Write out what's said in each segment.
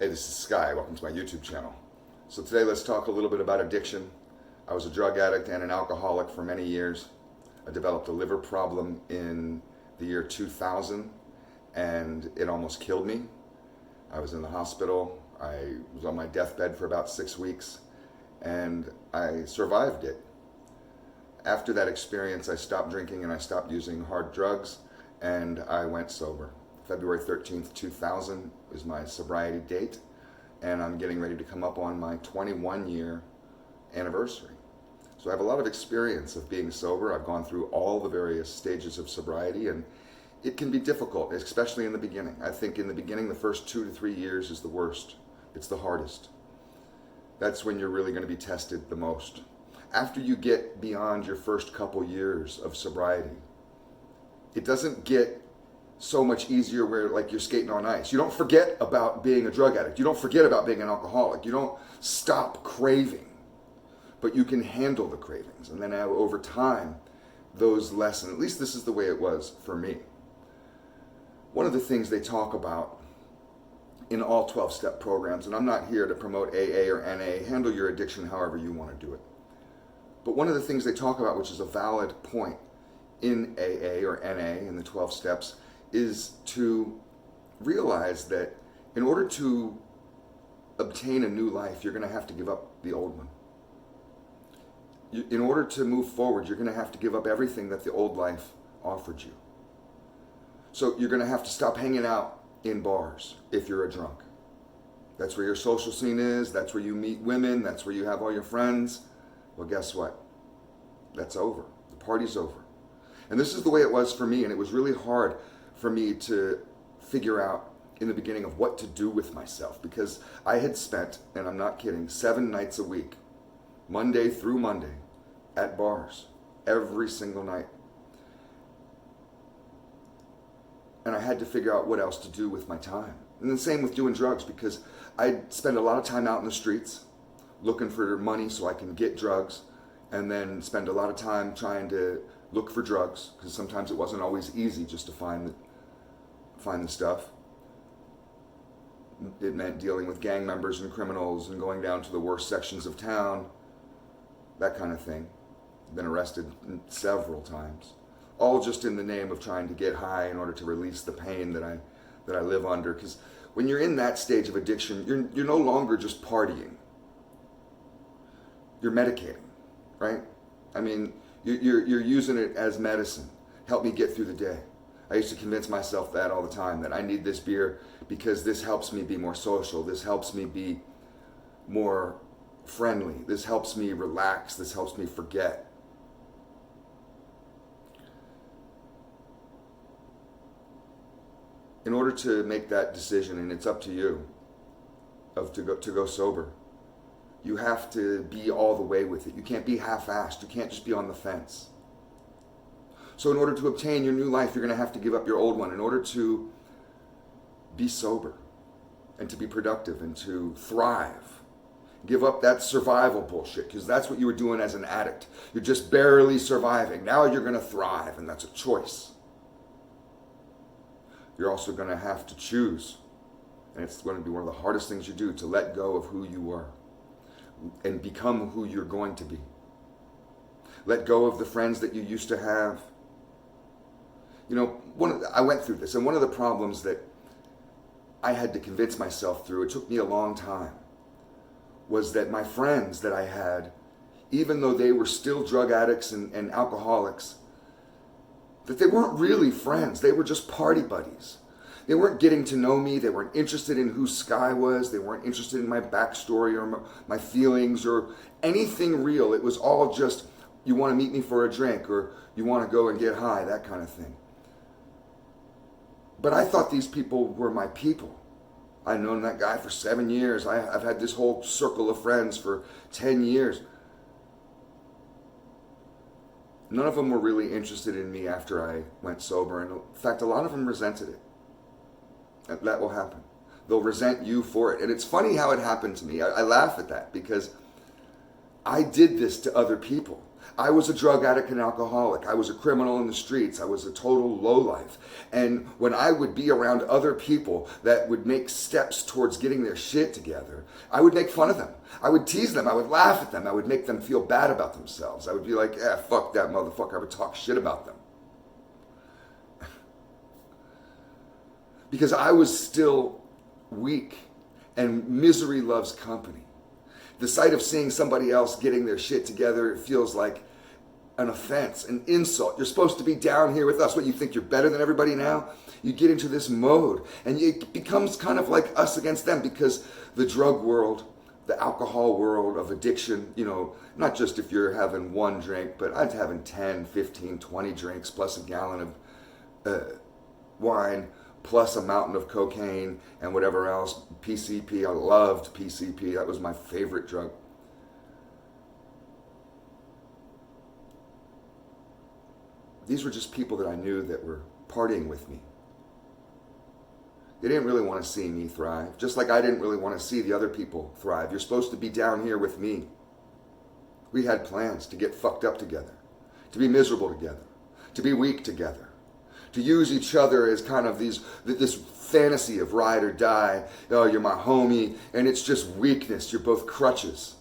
Hey, this is Sky. Welcome to my YouTube channel. So today let's talk a little bit about addiction. I was a drug addict and an alcoholic for many years. I developed a liver problem in the year 2000 and it almost killed me. I was in the hospital. I was on my deathbed for about 6 weeks and I survived it. After that experience, I stopped drinking and I stopped using hard drugs and I went sober. February 13th, 2000 is my sobriety date, and I'm getting ready to come up on my 21-year anniversary. So I have a lot of experience of being sober. I've gone through all the various stages of sobriety, and it can be difficult, especially in the beginning. I think in the beginning, the first 2 to 3 years is the worst. It's the hardest. That's when you're really going to be tested the most. After you get beyond your first couple years of sobriety, it doesn't get so much easier where like you're skating on ice. You don't forget about being a drug addict. You don't forget about being an alcoholic. You don't stop craving, but you can handle the cravings. And then over time, those lessen. At least this is the way it was for me. One of the things they talk about in all 12-step programs, and I'm not here to promote AA or NA, handle your addiction however you want to do it. But one of the things they talk about, which is a valid point in AA or NA in the 12 steps, is to realize that in order to obtain a new life, you're going to have to give up the old one. In order to move forward, you're going to have to give up everything that the old life offered you. So you're going to have to stop hanging out in bars if you're a drunk. That's where your social scene is. That's where you meet women. That's where you have all your friends. Well, guess what? That's over. The party's over. And this is the way it was for me, and it was really hard for me to figure out in the beginning of what to do with myself, because I had spent, and I'm not kidding, 7 nights a week, Monday through Monday, at bars, every single night. And I had to figure out what else to do with my time. And the same with doing drugs, because I'd spend a lot of time out in the streets looking for money so I can get drugs, and then spend a lot of time trying to look for drugs, because sometimes it wasn't always easy just to find the stuff. It meant dealing with gang members and criminals and going down to the worst sections of town, that kind of thing. Been arrested several times, all just in the name of trying to get high in order to release the pain that I live under. Because when you're in that stage of addiction, you're no longer just partying. You're medicating, right? I mean, you're using it as medicine. Help me get through the day. I used to convince myself that all the time, that I need this beer because this helps me be more social. This helps me be more friendly. This helps me relax. This helps me forget. In order to make that decision, and it's up to you, to go sober, you have to be all the way with it. You can't be half-assed. You can't just be on the fence. So in order to obtain your new life, you're going to have to give up your old one in order to be sober and to be productive and to thrive. Give up that survival bullshit, because that's what you were doing as an addict. You're just barely surviving. Now you're going to thrive, and that's a choice. You're also going to have to choose, and it's going to be one of the hardest things you do, to let go of who you were and become who you're going to be. Let go of the friends that you used to have. You know, I went through this, and one of the problems that I had to convince myself through, it took me a long time, was that my friends that I had, even though they were still drug addicts and alcoholics, that they weren't really friends. They were just party buddies. They weren't getting to know me. They weren't interested in who Sky was. They weren't interested in my backstory or my feelings or anything real. It was all just, you want to meet me for a drink, or you want to go and get high, that kind of thing. But I thought these people were my people. I'd known that guy for 7 years. I've had this whole circle of friends for 10 years. None of them were really interested in me after I went sober. And in fact, a lot of them resented it. That will happen. They'll resent you for it. And it's funny how it happened to me. I laugh at that, because I did this to other people. I was a drug addict and alcoholic. I was a criminal in the streets. I was a total lowlife. And when I would be around other people that would make steps towards getting their shit together, I would make fun of them. I would tease them. I would laugh at them. I would make them feel bad about themselves. I would be like, fuck that motherfucker. I would talk shit about them. Because I was still weak, and misery loves company. The sight of seeing somebody else getting their shit together, it feels like an offense, an insult. You're supposed to be down here with us. What, you think you're better than everybody now? You get into this mode, and it becomes kind of like us against them, because the drug world, the alcohol world of addiction, not just if you're having one drink, but I'm having 10, 15, 20 drinks, plus a gallon of wine, plus a mountain of cocaine and whatever else. PCP, I loved PCP. That was my favorite drug. These were just people that I knew that were partying with me. They didn't really want to see me thrive, just like I didn't really want to see the other people thrive. You're supposed to be down here with me. We had plans to get fucked up together, to be miserable together, to be weak together, to use each other as kind of this fantasy of ride or die. Oh, you're my homie, and it's just weakness. You're both crutches.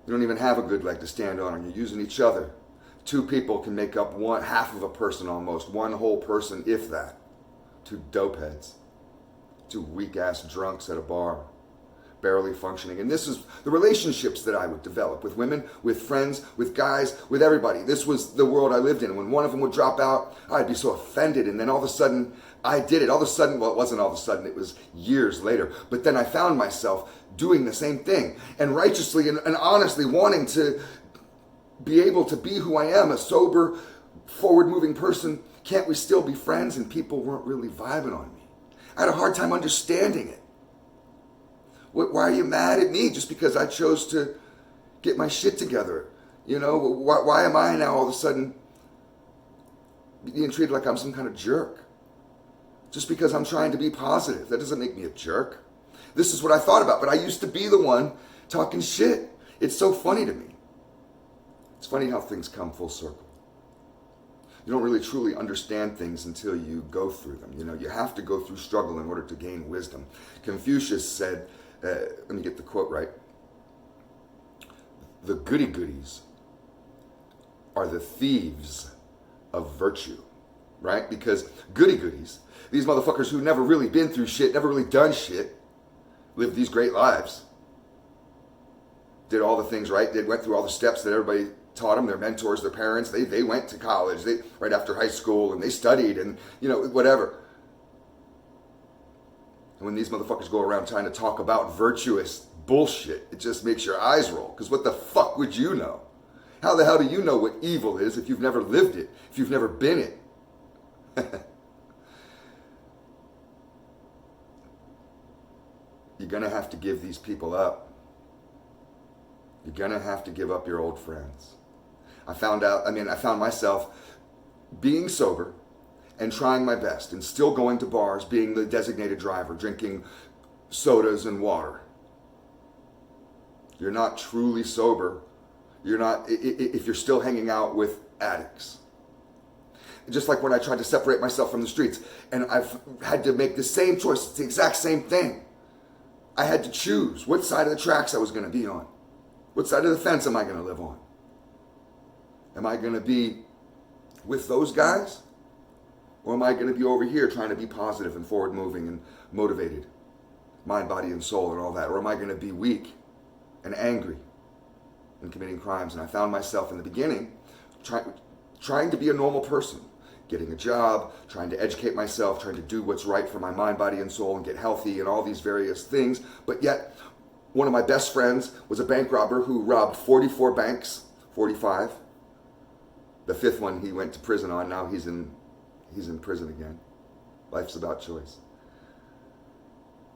You don't even have a good leg to stand on, and you're using each other. Two people can make up half of a person almost, one whole person, if that. Two dope heads, two weak-ass drunks at a bar, barely functioning. And this is the relationships that I would develop with women, with friends, with guys, with everybody. This was the world I lived in. When one of them would drop out, I'd be so offended. And then all of a sudden, I did it. All of a sudden, well, it wasn't all of a sudden, it was years later. But then I found myself doing the same thing, and righteously and honestly wanting to be able to be who I am, a sober, forward-moving person. Can't we still be friends? And people weren't really vibing on me. I had a hard time understanding it. Why are you mad at me just because I chose to get my shit together? Why am I now all of a sudden being treated like I'm some kind of jerk? Just because I'm trying to be positive. That doesn't make me a jerk. This is what I thought about, but I used to be the one talking shit. It's so funny to me. It's funny how things come full circle. You don't really truly understand things until you go through them. You have to go through struggle in order to gain wisdom. Confucius said, let me get the quote right, the goody-goodies are the thieves of virtue, right? Because goody-goodies, these motherfuckers who never really been through shit, never really done shit, lived these great lives, did all the things right, went through all the steps that everybody taught them, their mentors, their parents. They went to college, right after high school, and they studied, and whatever. And when these motherfuckers go around trying to talk about virtuous bullshit, it just makes your eyes roll. Because what the fuck would you know? How the hell do you know what evil is if you've never lived it, if you've never been it? You're gonna have to give these people up. You're gonna have to give up your old friends. I found myself being sober and trying my best and still going to bars, being the designated driver, drinking sodas and water. You're not truly sober. You're not, if you're still hanging out with addicts. Just like when I tried to separate myself from the streets, and I've had to make the same choice. It's the exact same thing. I had to choose what side of the tracks I was going to be on. What side of the fence am I going to live on? Am I going to be with those guys? Or am I going to be over here trying to be positive and forward moving and motivated? Mind, body, and soul and all that. Or am I going to be weak and angry and committing crimes? And I found myself in the beginning trying to be a normal person. Getting a job, trying to educate myself, trying to do what's right for my mind, body, and soul and get healthy and all these various things. But yet, one of my best friends was a bank robber who robbed 44 banks, 45. The fifth one he went to prison on. Now he's in prison again. Life's about choice.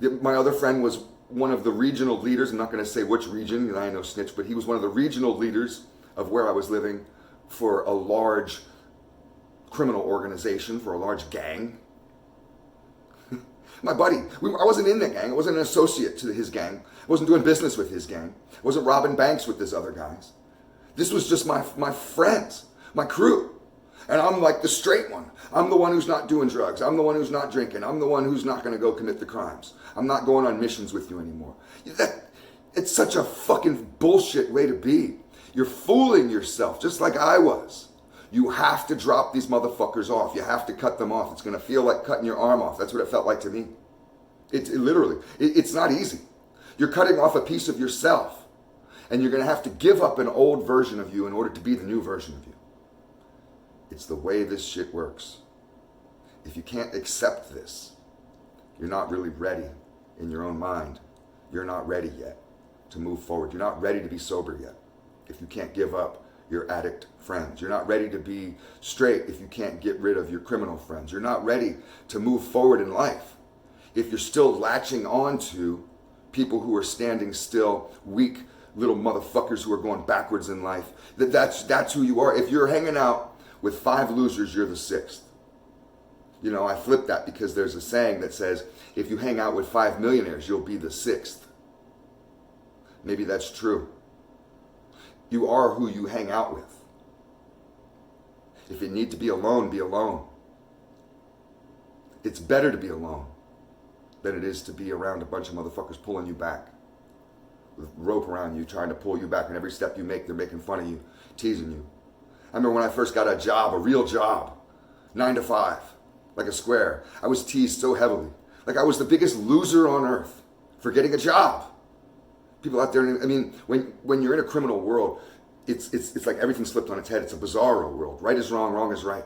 My other friend was one of the regional leaders. I'm not going to say which region, because I ain't no snitch, but he was one of the regional leaders of where I was living for a large criminal organization, for a large gang. My buddy, I wasn't in that gang. I wasn't an associate to his gang. I wasn't doing business with his gang. I wasn't robbing banks with these other guys. This was just my friends, my crew. And I'm like the straight one. I'm the one who's not doing drugs. I'm the one who's not drinking. I'm the one who's not going to go commit the crimes. I'm not going on missions with you anymore. It's such a fucking bullshit way to be. You're fooling yourself, just like I was. You have to drop these motherfuckers off. You have to cut them off. It's going to feel like cutting your arm off. That's what it felt like to me. It's not easy. You're cutting off a piece of yourself. And you're going to have to give up an old version of you in order to be the new version of you. It's the way this shit works. If you can't accept this, you're not really ready in your own mind. You're not ready yet to move forward. You're not ready to be sober yet if you can't give up your addict friends. You're not ready to be straight if you can't get rid of your criminal friends. You're not ready to move forward in life if you're still latching on to people who are standing still, weak little motherfuckers who are going backwards in life. That's who you are. If you're hanging out with 5 losers, you're the 6th. You know, I flip that because there's a saying that says, if you hang out with 5 millionaires, you'll be the 6th. Maybe that's true. You are who you hang out with. If you need to be alone, be alone. It's better to be alone than it is to be around a bunch of motherfuckers pulling you back. With rope around you, trying to pull you back, and every step you make, they're making fun of you, teasing you. I remember when I first got a job, a real job, 9 to 5, like a square. I was teased so heavily. Like I was the biggest loser on earth for getting a job. People out there, I mean, when you're in a criminal world, it's like everything's flipped on its head. It's a bizarro world. Right is wrong, wrong is right.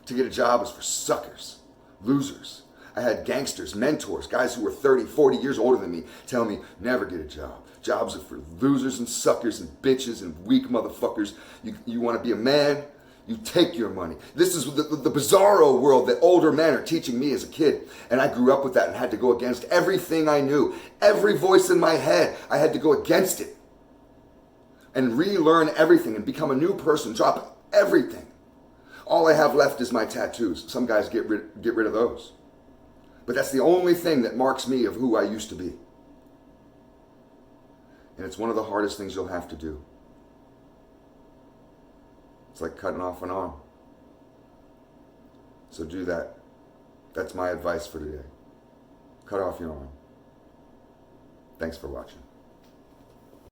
To get a job is for suckers, losers. I had gangsters, mentors, guys who were 30, 40 years older than me tell me, never get a job. Jobs are for losers and suckers and bitches and weak motherfuckers. You want to be a man? You take your money. This is the bizarro world that older men are teaching me as a kid. And I grew up with that and had to go against everything I knew. Every voice in my head, I had to go against it. And relearn everything and become a new person. Drop everything. All I have left is my tattoos. Some guys get rid of those. But that's the only thing that marks me of who I used to be. And it's one of the hardest things you'll have to do. It's like cutting off an arm. So do that. That's my advice for today. Cut off your arm. Thanks for watching.